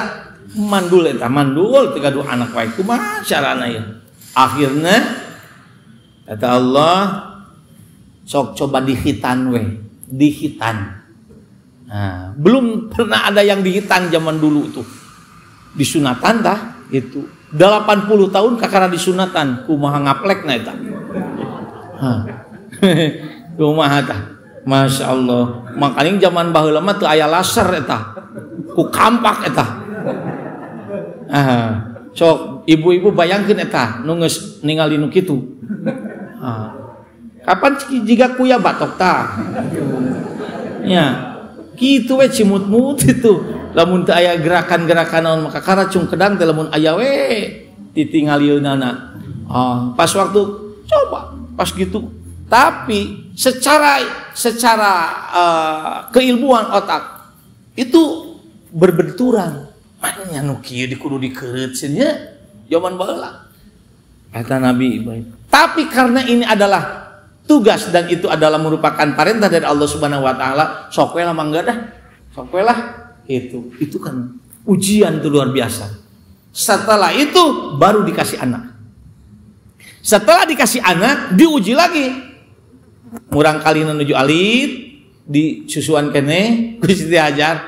mandul tegadu anak wae kumaha carana ya. Akhirnya kata Allah sok coba dihitan we, dihitan. Nah, belum pernah ada yang dihitan zaman dulu tuh. Disunatan tah itu 80 tahun kakara disunatan kumaha ngaplekna eta. Kumaha tah. Masya Allah. Makanya zaman baheula mah teu aya laser eta. Ku kampak eta. Sok ibu-ibu bayangkeun eta nu geus ningali nu kitu. Kapan jiga kuya batok tah? Ya. Kitu we cimut-mut itu. Lamun teu aya gerakan-gerakan naon maka karacung kedang teh lamun aya we ditingalieunana. Pas waktu coba pas gitu. Tapi secara keilmuan otak itu berbenturan. Mana nu kieu dikudu dikereut cenah zaman baheula. Kata Nabi Ibrahim. Tapi karena ini adalah tugas dan itu adalah merupakan perintah dari Allah Subhanahu Wa Taala, sok we lah mangga dah. Sok we lah. Itu kan ujian itu luar biasa. Setelah itu baru dikasih anak. Setelah dikasih anak diuji lagi. Murang kali nuju alit di susuan kene ku Siti Hajar.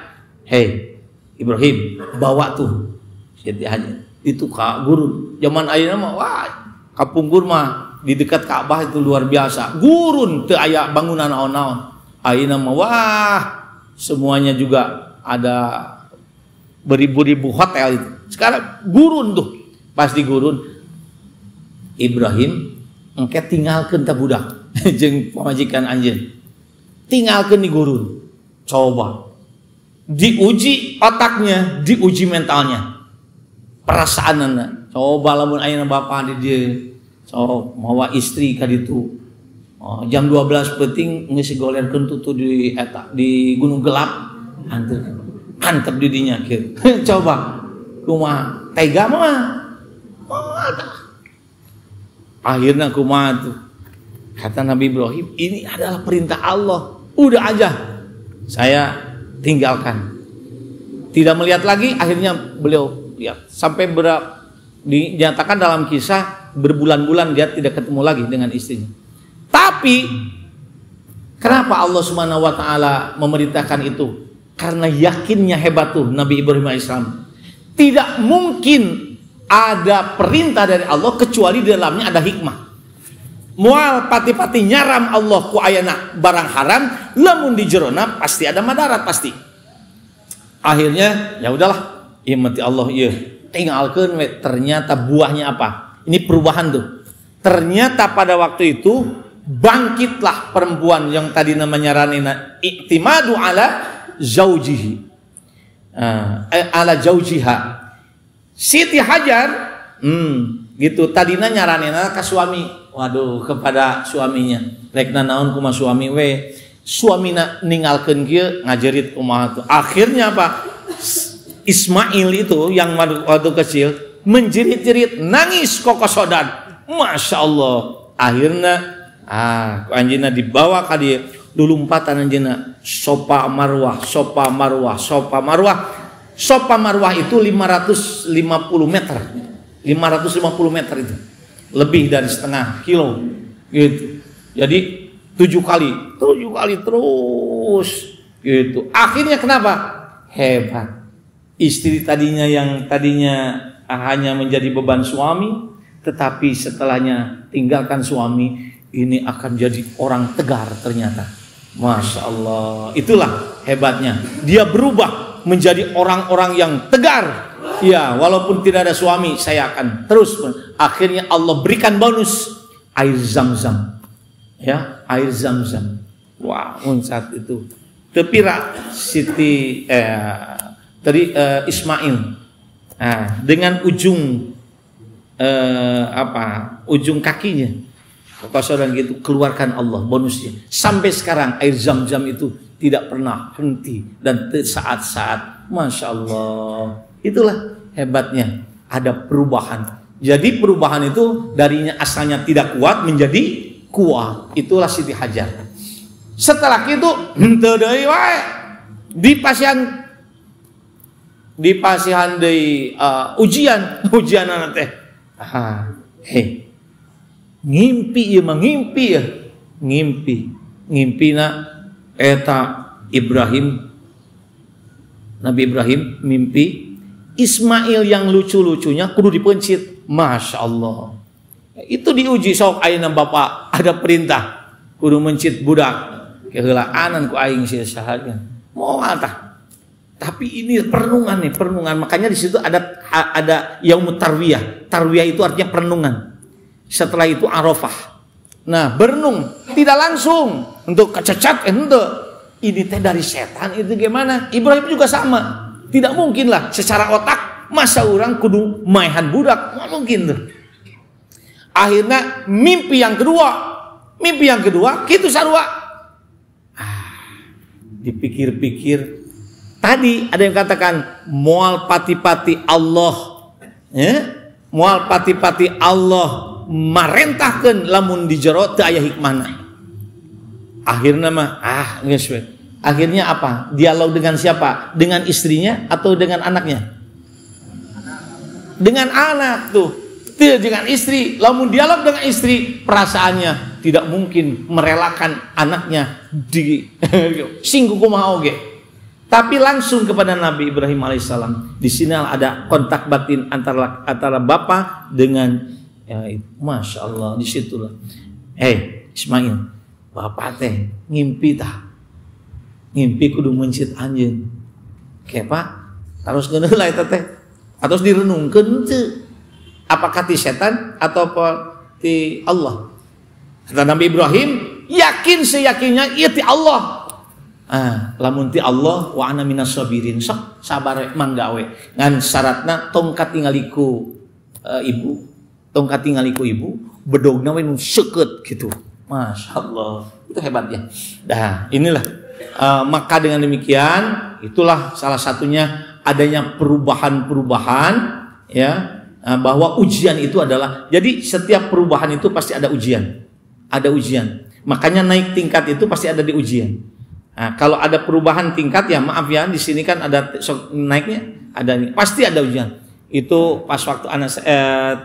Hei Ibrahim, bawa tuh Siti Hajar itu ka gurun. Zaman ayeuna mah wah, kapungkur mah di dekat Ka'bah itu luar biasa. Gurun teu aya bangunan naon-naon. Ayeuna mah wah, semuanya juga ada beribu-ribu hotel itu. Sekarang gurun tuh. Pas di gurun Ibrahim engke tinggalkeun teh budak jeung pamajikan anjeun. Tinggalkeun di gurun. Coba. Diuji otaknya, diuji mentalnya. Perasaanna. Coba lamun ayeuna bapa di dieu. So mawa istri ka ditu. Jam 12 penting geus golerkeun tutu di eta di gunung gelap. Antep didinya kieu. Coba. Kumaha? Tega mah. Akhirnya kumaha tuh? Kata Nabi Ibrahim, ini adalah perintah Allah. Udah aja saya tinggalkan. Tidak melihat lagi, akhirnya beliau lihat. Sampai dinyatakan dalam kisah berbulan-bulan dia tidak ketemu lagi dengan istrinya. Tapi kenapa Allah Subhanahu Wa Taala memerintahkan itu? Karena yakinnya hebat tuh Nabi Ibrahim alaihissalam. Tidak mungkin ada perintah dari Allah kecuali di dalamnya ada hikmah. Mual pati-pati nyaram Allah ku ayana barang haram, lamun di jerona pasti ada madarat pasti. Akhirnya ya udahlah, ieu mati Allah ieu. Tinggalkeun we, ternyata buahnya apa? Ini perubahan tuh. Ternyata pada waktu itu bangkitlah perempuan yang tadi namanya Ranina, iktimadu ala zaujihi. Ala zaujiha. Siti Hajar gitu tadina nyaranena ka suami. Waduh, kepada suaminya. Rekna naon kumaha suami we. Suamina ninggalkeun kieu ngajerit kumaha tuh. Akhirnya apa? Ismail itu yang waktu kecil menjerit-jerit nangis kokosodan. Masya Allah. Akhirnya anjeunna dibawa ka dieu lulumpatan anjeunna sopa marwah, sopa marwah, sopa marwah. Sopa marwah itu 550 meter. 550 meter itu. Lebih dari setengah kilo gitu. Jadi 7 kali terus gitu. Akhirnya kenapa? Hebat. Istri yang tadinya hanya menjadi beban suami, tetapi setelahnya tinggalkan suami, ini akan jadi orang tegar ternyata. Masya Allah. Itulah hebatnya. Dia berubah menjadi orang-orang yang tegar. Ya, walaupun tidak ada suami, saya akan terus. Akhirnya Allah berikan bonus air zam-zam. Ya, air zam-zam. Wah, saat itu tepira Siti Ismail dengan ujung ujung kakinya kokosodan gitu, keluarkan Allah bonusnya. Sampai sekarang air zam-zam itu tidak pernah henti dan saat-saat, Masya Allah. Itulah hebatnya, ada perubahan. Jadi perubahan itu darinya asalnya tidak kuat menjadi kuat. Itulah Siti Hajar. Setelah itu di pasihan deui ujian anak teh. Ngimpi ya. Ngimpina eta Nabi Ibrahim mimpi Ismail yang lucu-lucunya kudu dipencit. Masya Allah. Itu diuji sok ayeuna bapak ada perintah kudu mencit budak keheulaan ku aing sia sahaja. Moal tah. Tapi ini perenungan. Makanya di situ ada yaumut tarwiyah. Tarwiyah itu artinya perenungan. Setelah itu Arafah. Nah, berenung tidak langsung untuk kececat henteu. Ini teh dari setan itu gimana? Ibrahim juga sama. Tidak mungkin lah secara otak masa orang kudu maehan budak, nggak mungkin tuh. Akhirnya mimpi yang kedua kitu sarua. Dipikir-pikir tadi ada yang katakan moal pati-pati Allah, moal pati-pati Allah marentahkeun lamun di jero teu aya hikmahna. Akhirnya mah geus we. Akhirnya apa? Dialog dengan siapa? Dengan istrinya atau dengan anaknya? Dengan anak tuh. Tidak dengan istri. Lamun dialog dengan istri, perasaannya tidak mungkin merelakan anaknya di singgung kumaha oge. Tapi langsung kepada Nabi Ibrahim alaihissalam. Di sini ada kontak batin antara bapa dengan Masya Allah, disitulah. Ismail, bapak teh ngimpi tah. Ngimpi kudu mencit anjeun. Kepa terus geuneuh eta teh. Terus direnungkeun teu. Apakah ti setan atau ti Allah? Kata Nabi Ibrahim, yakin seyakinnya ieu ti Allah. Lamun ti Allah wa ana minas sabirin, sok sabar manggawe. Ngan syaratna tongkat tinggaliku ibu. Tongkat tinggaliku ibu, bedogna we nu seukeut gitu. Masya Allah. Itu hebatnya. Dah, inilah maka dengan demikian itulah salah satunya adanya perubahan-perubahan ya, bahwa ujian itu adalah, jadi setiap perubahan itu pasti ada ujian, makanya naik tingkat itu pasti ada di ujian. Nah, kalau ada perubahan tingkat ya maaf ya, di sini kan ada naiknya, ada nih, pasti ada ujian. Itu pas waktu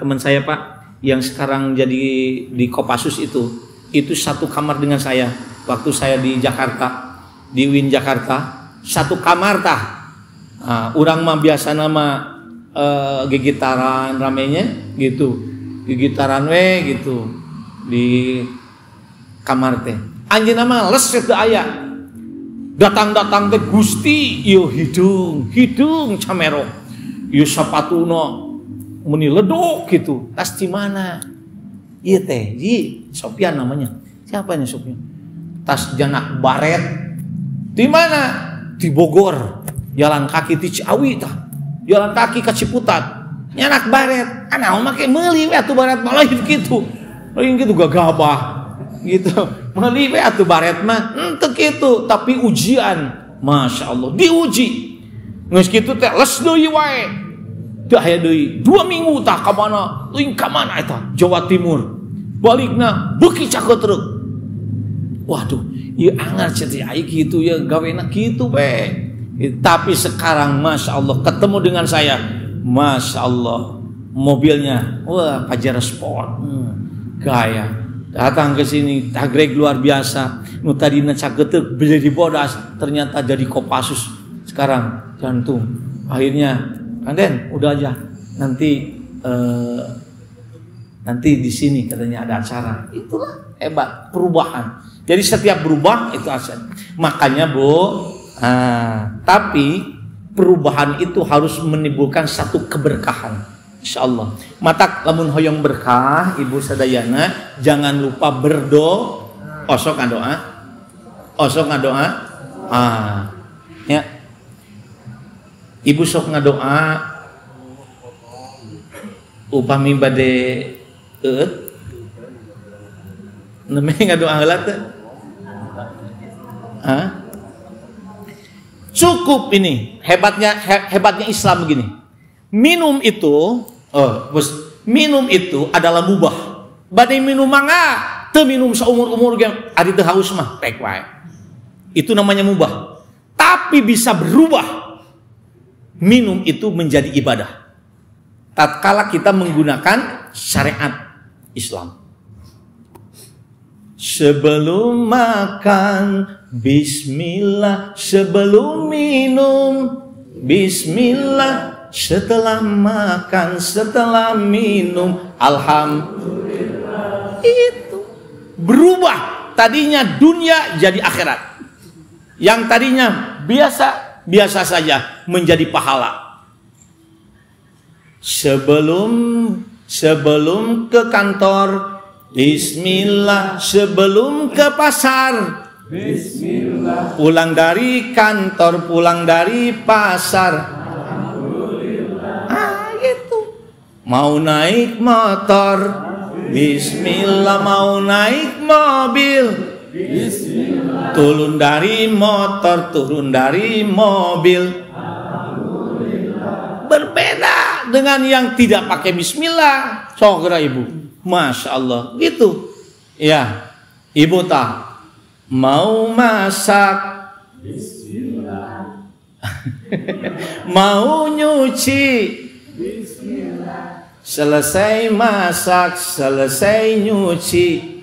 teman saya Pak yang sekarang jadi di Kopassus itu satu kamar dengan saya waktu saya di Jakarta, di UIN Jakarta, satu kamar tah. Urang mah biasa nama gigitaran ramenya gitu. Gigitaran we gitu di kamar teh. Anjeunna mah les teu aya. Datang-datang teh Gusti ieu hidung camerok. Ieu sapatuna meni ledok gitu. Tas di mana? Ieu teh ji Sopian namanya. Siapa nih Sopian? Tas janak baret. Di mana? Di Bogor. Jalan kaki ti Ciawi tah. Jalan kaki ka Ciputat. Nyanak baret, anaon make meuli we atuh baret mah lain kitu. Lain kitu gagabah. Gitu. Meuli we atuh baret mah henteu kitu, tapi ujian. Masya Allah, diuji. Geus kitu teh les deui wae. Teu aya deui 2 minggu tah ka mana? Leuwih ka mana eta? Jawa Timur. Balikna beuki caketruk. Waduh, ieu angar ceuk ai kitu ya gawena kitu we. Tapi sekarang Masya Allah ketemu dengan saya, Masya Allah mobilnya, wah Pajero Sport, gaya. Datang ke sini, tagreg luar biasa. Nu tadina caketeuk jadi bodas, ternyata jadi Kopassus. Sekarang jantung. Akhirnya, Kang Den, udah aja. Nanti di sini katanya ada acara. Itulah hebat perubahan. Jadi setiap berubah itu aset. Makanya tapi perubahan itu harus menimbulkan satu keberkahan, insyaallah. Matak lamun hoyong berkah, ibu sadayana jangan lupa berdoa. Osok ngadoa. Ya. Ibu sok ngadoa upami bade nemeh ngadoa heula teh. Cukup ini hebatnya Islam begini. Minum itu adalah mubah. Bade minum mangga, teu minum saumur-umur ge ari teu haus mah pek wae. Itu namanya mubah. Tapi bisa berubah. Minum itu menjadi ibadah. Tatkala kita menggunakan syariat Islam. Sebelum makan bismillah, sebelum minum bismillah, setelah makan, setelah minum alhamdulillah. Itu berubah. Tadinya dunia jadi akhirat. Yang tadinya biasa saja menjadi pahala. Sebelum ke kantor bismillah, sebelum ke pasar bismillah, pulang dari kantor, pulang dari pasar alhamdulillah. Gitu. Mau naik motor bismillah, mau naik mobil bismillah, turun dari motor, turun dari mobil alhamdulillah. Berbeda dengan yang tidak pakai bismillah. Sogra ibu, Masya Allah, gitu. Ya, ibu tak mau masak bismillah. Mau nyuci bismillah. Selesai masak, selesai nyuci.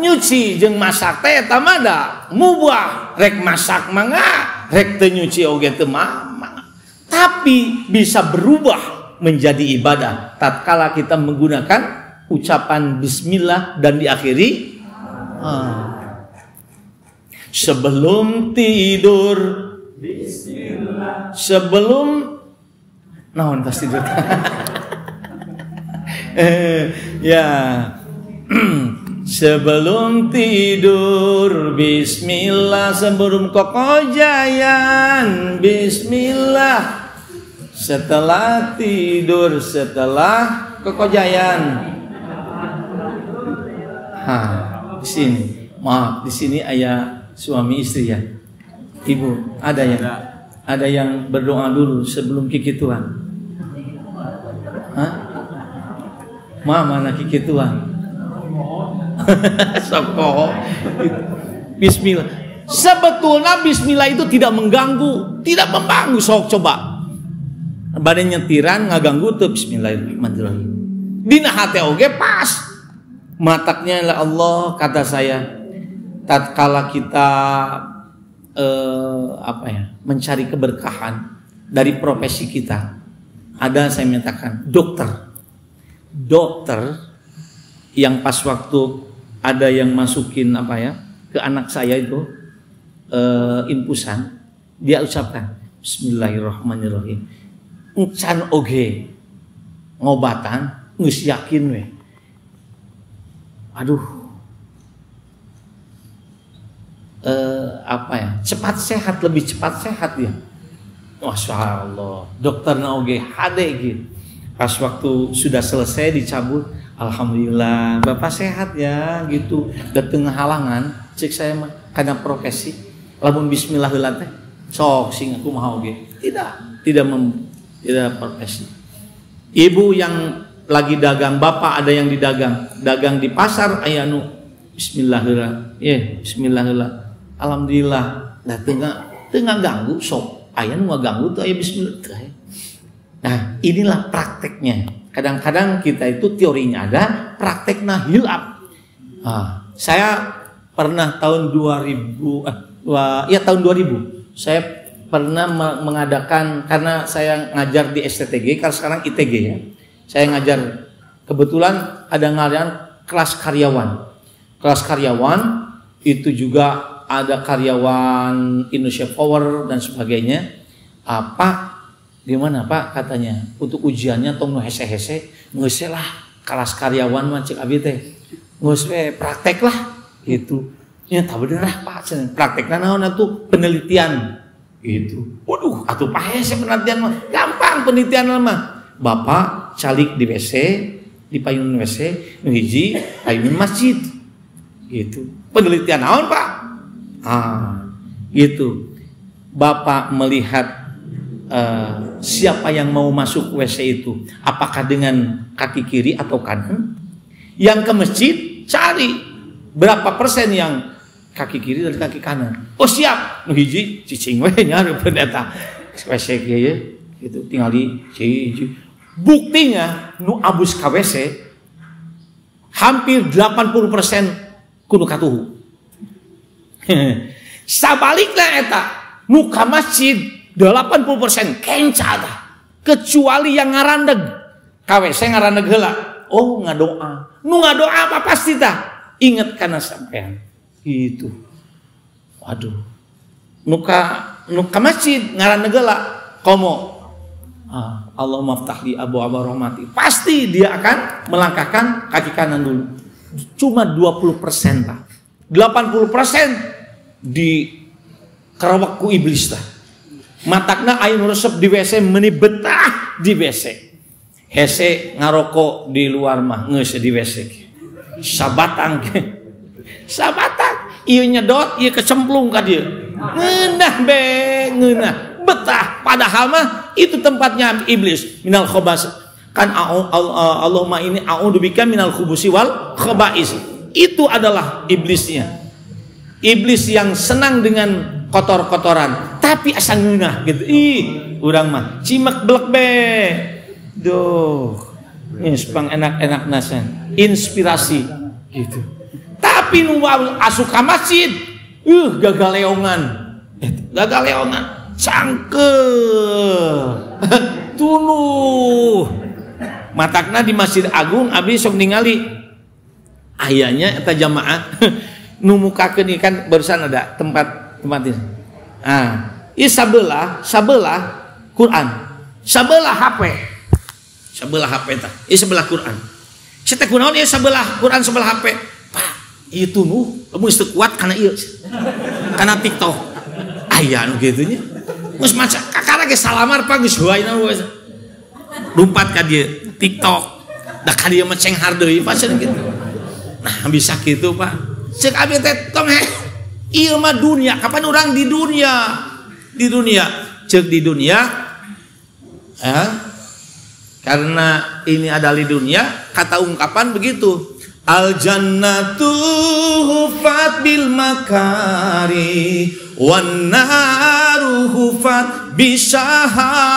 Nyuci jeung masak teh eta mah da mubah. Rek masak mangga, rek teu nyuci oge teu mah. Tapi bisa berubah menjadi ibadah tatkala kita menggunakan ucapan bismillah dan diakhiri sebelum tidur bismillah, sebelum naon pas tidur ya sebelum tidur bismillah, sebelum kokojayan bismillah, setelah tidur, setelah kekojayan. Di sini, maaf, di sini ayah suami istri ya. Ibu, ada yang berdoa dulu sebelum kikituan. Mana kikituan? Soko. Bismillah. Sebetulnya bismillah itu tidak mengganggu, tidak mengganggu. Sok coba. Badan nyetiran ngaganggu tuh bismillahirrahmanirrahim. Dina hati oge pas. Mataknya lah Allah kata saya. Tatkala kita mencari keberkahan dari profesi kita. Ada saya menyatakan dokter yang pas waktu ada yang masukin ke anak saya itu infusan, dia ucapkan Bismillahirrahmanirrahim. Encan oge ngobatan geus yakin we. Aduh. Cepat sehat, lebih cepat sehat ya. Masya Allah, dokterna oge hade gitu. Pas waktu sudah selesai dicabut, alhamdulillah, Bapak sehat ya gitu. Dateng halangan, cek saya mah karena profesi. Lamun bismillah heula teh, sok sing aku mah oge. Tidak profesi. Ibu yang lagi dagang, bapak ada yang dagang di pasar aya nu bismillah heula. Bismillah heula. Alhamdulillah, tengah ganggu sok. Aya nu ngaganggu tuh aya bismillah. Nah, inilah prakteknya. Kadang-kadang kita itu teorinya ada, prakteknya hilap. Saya pernah tahun 2000 saya pernah mengadakan, karena saya ngajar di STTG, karena sekarang ITG ya. Saya ngajar, kebetulan ada ngadain kelas karyawan. Kelas karyawan itu juga ada karyawan Indonesia Power dan sebagainya. Pak, gimana Pak katanya? Untuk ujiannya tong nu hese-hese, geus lah kelas karyawan mah cek abi teh. Geus we praktek lah gitu. Ya tak bener lah Pak, praktekna naon atuh penelitian gitu. Waduh, atuh pahese penelitian mah gampang, penelitian mah. Bapak calik di WC, di payun WC, nu hiji payun masjid. Gitu. Penelitian naon Pak? Gitu. Bapak melihat siapa yang mau masuk WC itu, apakah dengan kaki kiri atau kanan? Yang ke masjid cari berapa persen yang kaki kiri dan kaki kanan. Oh siap, nu hiji cicing we nya pendeta. WC kieu gitu tinggal di hiji. Buktinya nu abus ka WC hampir 80% kudu katuhu. Sabalikna eta nu ka masjid 80% kenca tah. Kecuali yang ngarandeg. Ka WC ngarandeg heula. Oh ngadoa. Nu ngadoa apa pasti tah inget kana sampean. Gitu. Waduh. Nu ka masjid ngarandeg heula komo. Allahumma ftahli abwaaba rahmati. Pasti dia akan melangkahkan kaki kanan dulu. Cuma 20% Pak. 80% di kerawak ku iblis tah. Matakna aing resep di WC meuni betah di WC. Hese ngarokok di luar mah geus di WC. Sabatang. Sabatang ieu nyedot ieu kecemplung ka dieu. Ngeunah betah, padahal mah itu tempatnya iblis. Minal khobas kan Allahumma ini a'udzubika minal khubusi wal khaba'is. Itu adalah iblisnya. Iblis yang senang dengan kotor-kotoran, tapi asa ngeunah gitu. Urang mah cimek blek be. Duh. Pang enak-enak nasan. Inspirasi gitu. Tapi nu asup ka masjid, gagaleongan. Gagaleongan. Cangkeuh. Tuluh. Matakna di Masjid Agung abi sok ningali ayanya eta jamaah nu mukakeun ieu kan barusan ada tempat ini. Ieu sabelah Quran. Sabelah HP. Sabelah HP tah. Ieu sebelah Quran. Saya teh kunaon ieu sabelah Quran sebelah HP? Pak, ieu tunuh mun teu kuat kana ieu. Kana TikTok. Aya nu kitu nya. Geus maca kakara ge salamar Pak geus hoaina we. Lumpat ka dieu TikTok. Da ka dieu mah cenghar deui pasen kitu. Nah, bisa kitu Pak. Cek abi teh tong ieu mah dunia. Kapan orang di dunia? Di dunia. Cek di dunia. Karena ini adalah di dunia, kata ungkapan begitu. Al jannatu hufat bil makari wan naru hufat bisahawati.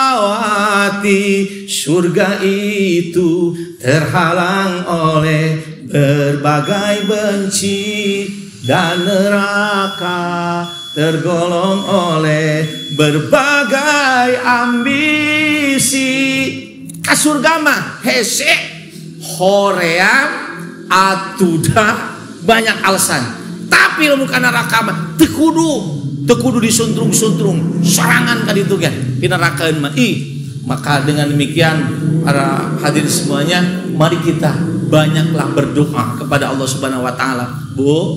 Surga itu terhalang oleh berbagai benci dan neraka tergolong oleh berbagai ambisi. Kasurga mah hese hoream atuda banyak alasan. Tapi ilmu kana neraka mah teu kudu disuntrung-suntrung sorangan ka ditu ge di neraka mah. Maka dengan demikian para hadirin semuanya, mari kita banyaklah berdoa kepada Allah Subhanahu wa taala. Bu,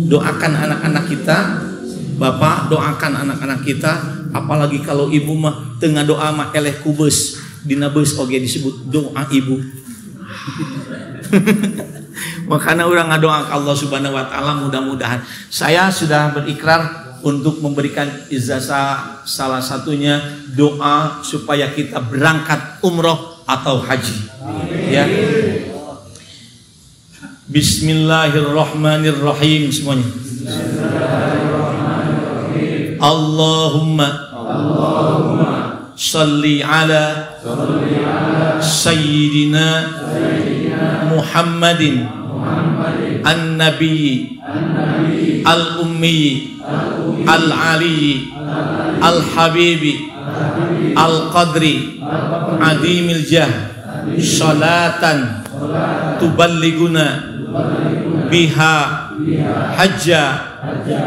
doakan anak-anak kita. Bapak, doakan anak-anak kita. Apalagi kalau ibu mah tengah doa mah eleh kubus. Dina beus oge disebut doa ibu. Makanya orang ngadoa ke Allah Subhanahu wa taala, mudah-mudahan. Saya sudah berikrar untuk memberikan ijazah, salah satunya doa supaya kita berangkat umroh atau haji. Ya. Bismillahirrahmanirrahim semuanya. Allahumma salli ala sayyidina Muhammadin an-nabi al-ummi al-ali al-habibi al-qadri adimil jah salatan tuballiguna biha hajja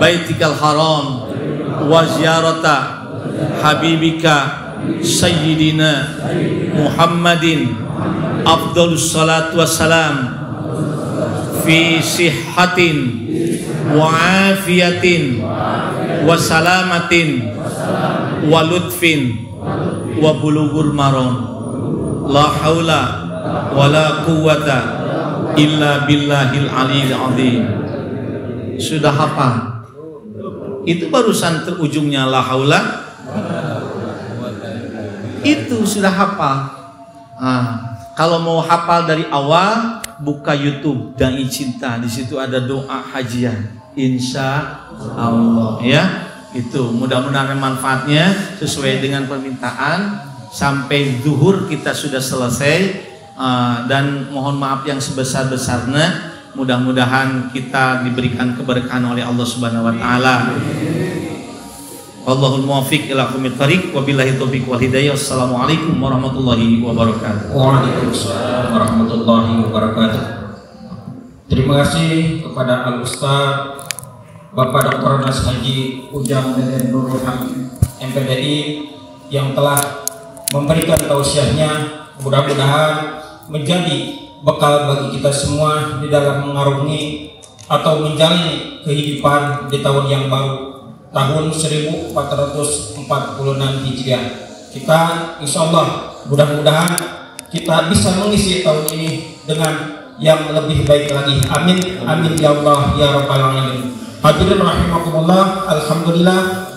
baitikal haram wa ziyarata habibika sayyidina Muhammadin afdhalus salatu wassalam fi sihhatin wa afiyatin wa salamatin wa lutfin wa bulughul maram. La haula wa la quwwata illa billahil aliyil azim. Sudah hafal? Itu barusan terujungnya la haula. Itu sudah hafal. Kalau mau hafal dari awal, buka YouTube Dai Cinta. Di situ ada doa hajian. Insya Allah, ya. Itu mudah-mudahan manfaatnya sesuai dengan permintaan. Sampai zuhur kita sudah selesai. Dan mohon maaf yang sebesar-besarnya. Mudah-mudahan kita diberikan keberkahan oleh Allah Subhanahu wa taala. Allahul muwaffiq ila aqwamit thariq wa billahi taufiq wal hidayah. Assalamualaikum warahmatullahi wabarakatuh. Waalaikumsalam warahmatullahi wabarakatuh. Terima kasih kepada Al-Ustaz Bapak Dr. Nas Haji Ujang Deden Nurul Haq MPDI yang telah memberikan tausiahnya. Mudah-mudahan menjadi bekal bagi kita semua di dalam mengarungi atau menjalani kehidupan di tahun yang baru, tahun 1446 Hijriah. Kita insya Allah mudah-mudahan kita bisa mengisi tahun ini dengan yang lebih baik lagi. Amin, amin ya Allah ya Rabbal alamin. Hadirin rahimakumullah, alhamdulillah